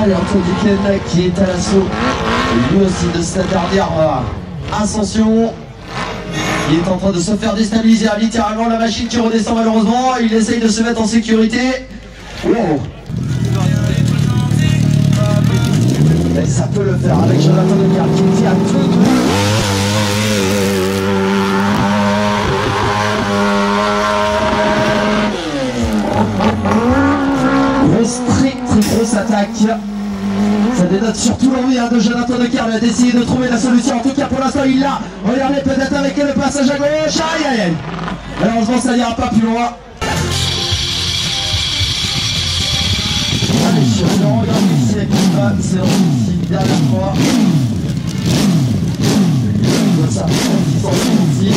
Allez, Antoine Duquesne qui est à l'assaut, lui aussi de cette dernière ascension. Il est en train de se faire déstabiliser, littéralement la machine qui redescend malheureusement. Il essaye de se mettre en sécurité. Wow. Et ça peut le faire avec Jonathan Leclerc qui tient tout. Très grosse attaque. Ça dénote surtout l'envie de Jonathan Leclerc. Il a décidé de trouver la solution. En tout cas pour l'instant il l'a. Regardez peut-être avec le passage à gauche. Aïe aïe aïe. Malheureusement ça n'ira pas plus loin. Allez, je regarde ici avec qui va. C'est une dernière fois. Ça fait aussi.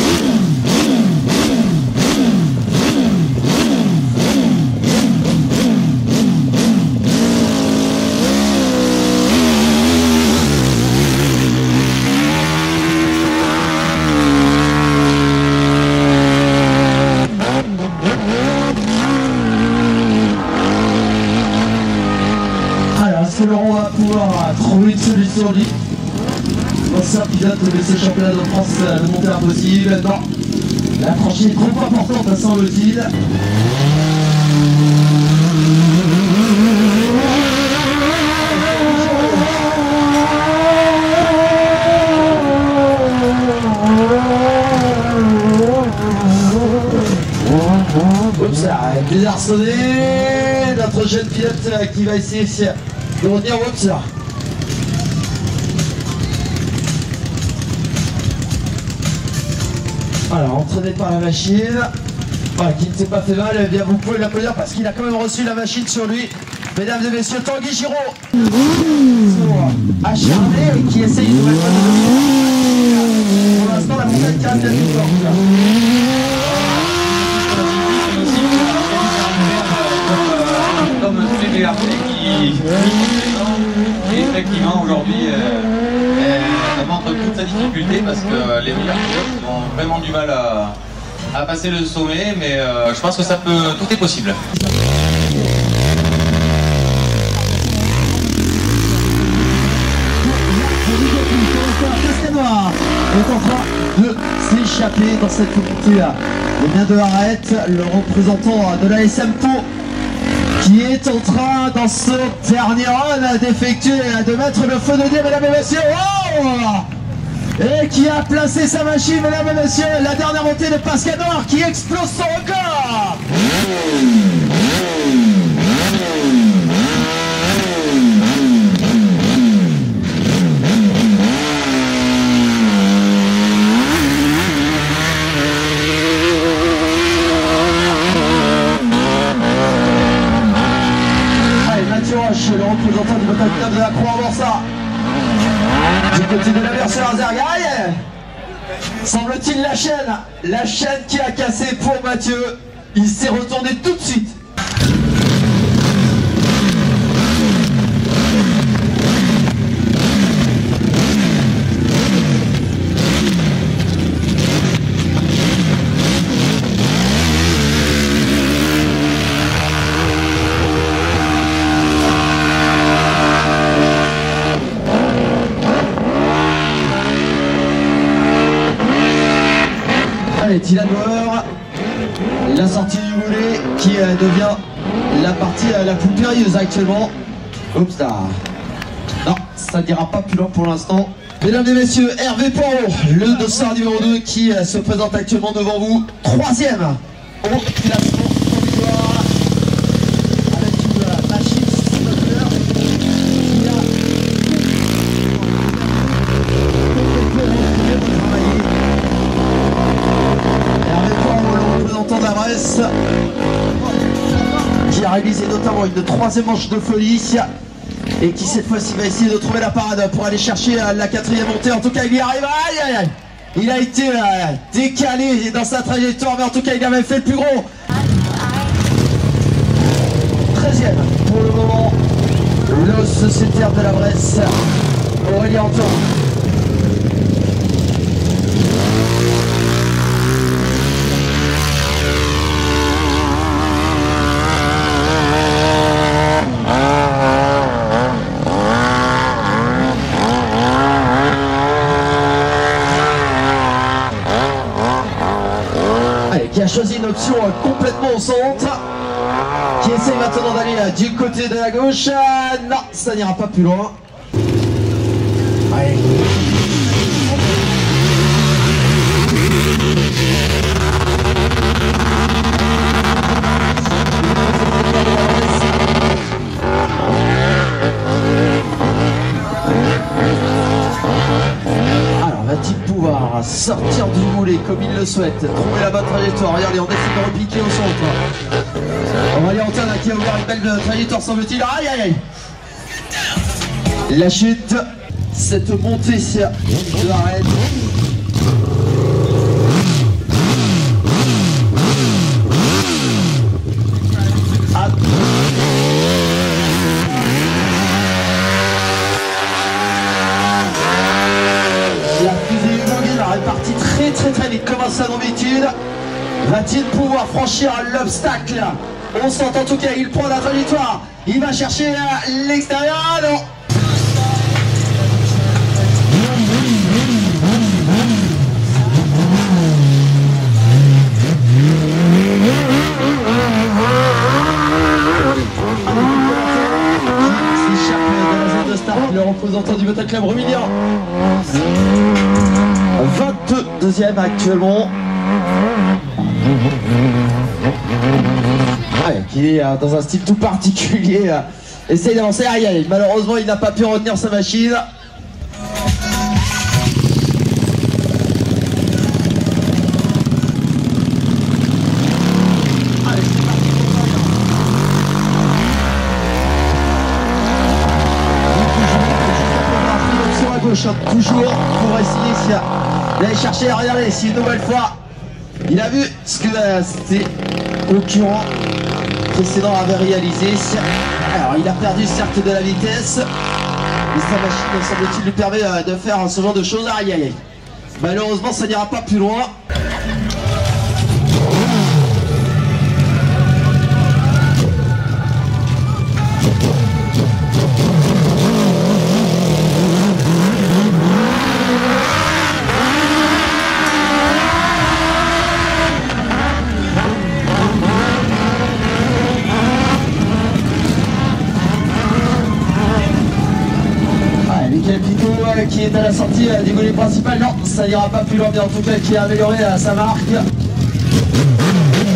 Est-ce que Laurent va pouvoir trouver une solution libre? L'ancien pilote de ces championnats de France de monter impossible. Non, la tranchée est trop importante, semble-t-il. Oups, ça a désarçonné. Notre jeune pilote qui va essayer de retenir. Oups. Voilà, entraîné par la machine. Voilà, qui ne s'est pas fait mal, eh bien vous pouvez l'applaudir parce qu'il a quand même reçu la machine sur lui. Mesdames et messieurs, Tanguy Giraud, acharné et qui essaye une nouvelle fois de dominer. Pour l'instant, la montagne calme bien plus forte. Comme tous les VRT qui et effectivement aujourd'hui ça montre toute sa difficulté parce que les meilleurs pilotes ont vraiment du mal à passer le sommet, mais je pense que ça peut, tout est possible. Castelnois est en train de s'échapper dans cette montée. Et bien de Arrête, le représentant de la SM Pau, qui est en train dans ce dernier run d'effectuer, de mettre le feu de Dieu, mesdames et messieurs. Oh, et qui a placé sa machine, mesdames et messieurs, la dernière montée de Pascal Noir qui explose son record. Le représentant du moteur de la Croix-en-Morsa du côté de la version Azergaï. Semble-t-il la chaîne qui a cassé pour Mathieu. Il s'est retourné tout de suite. Allez, Dylan Bauer, la sortie du volet qui devient la partie la plus périlleuse actuellement. Oups là. Non, ça n'ira pas plus loin pour l'instant. Mesdames et messieurs, Hervé Poirot, le dossard numéro 2 qui se présente actuellement devant vous. 3e au classement provisoire avec une machine moteur qui a de la Bresse qui a réalisé notamment une 3e manche de folie et qui cette fois-ci va essayer de trouver la parade pour aller chercher la 4e montée. En tout cas il y arrive. Aïe aïe aïe. Il a été décalé dans sa trajectoire, mais en tout cas il avait fait le plus gros. 13e pour le moment, le sociétaire de la Bresse, Aurélien Antoine. choisi une option complètement au centre. Qui essaye maintenant d'aller du côté de la gauche. Non, ça n'ira pas plus loin. Allez. Alors, va-t-il pouvoir sortir du boulet comme il le souhaite, trouver la bonne trajectoire? Regardez, on essaie de repiquer au centre. On va aller en terre qui a ouvert une belle trajectoire, semble-t-il. Aïe aïe aïe. La chute, cette montée de l'arrêt. Ah. La fusée Hugonguin est partie très vite comme à sa d'habitude. Va-t-il pouvoir franchir l'obstacle? On sent en tout cas, il prend la trajectoire. Il va chercher l'extérieur. Non. S'échappe de la zone de start, le représentant du Motor Club Romillion. 22e actuellement. Ouais, qui est dans un style tout particulier. Essaye d'avancer. Aïe aïe, malheureusement il n'a pas pu retenir sa machine. Toujours pour essayer d'aller chercher, regardez, si une nouvelle fois il a vu ce que c'était concurrent précédent avait réalisé. Alors il a perdu certes de la vitesse, mais sa machine semble-t-il lui permet de faire ce genre de choses. Aïe aïe aïe. Malheureusement ça n'ira pas plus loin. Qui est à la sortie du volet principal, non, ça n'ira pas plus loin, mais en tout cas qui a amélioré sa marque. Il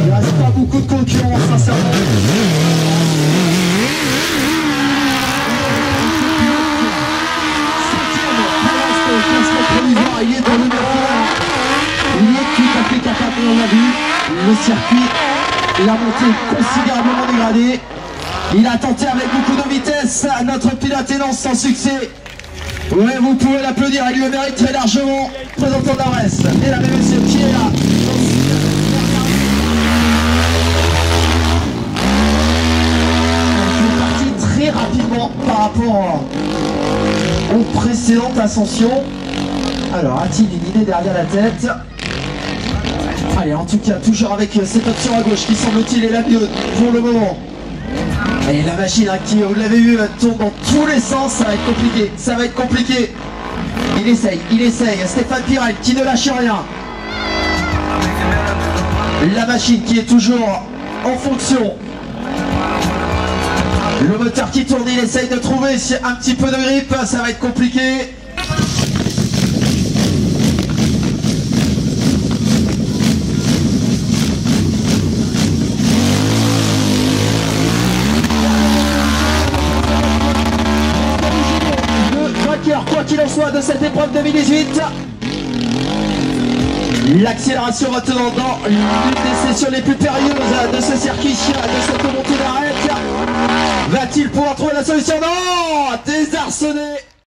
ne reste pas beaucoup de concurrents, sincèrement. Il est dans le numéro 1. Il est tout à fait capable, on l'a vu. Le circuit, la montée considérablement dégradée. Il a tenté avec beaucoup de vitesse. Notre pilote énonce sans succès. Ouais, vous pouvez l'applaudir, il le mérite très largement. Présentant d'Arès, mesdames et messieurs, qui est là? Il est parti très rapidement par rapport aux précédentes ascensions. Alors, a-t-il une idée derrière la tête? Allez, en tout cas, toujours avec cette option à gauche qui semble-t-il est la mieux pour le moment. Et la machine qui, vous l'avez vu, tourne dans tous les sens, ça va être compliqué, ça va être compliqué. Il essaye, Stéphane Pirel qui ne lâche rien. La machine qui est toujours en fonction. Le moteur qui tourne, il essaye de trouver un petit peu de grippe, ça va être compliqué. Quoi qu'il en soit de cette épreuve 2018, l'accélération maintenant dans l'une des sessions les plus périlleuses de ce circuit, de cette montée d'arrêt. Va-t-il pouvoir trouver la solution? Non, désarçonné.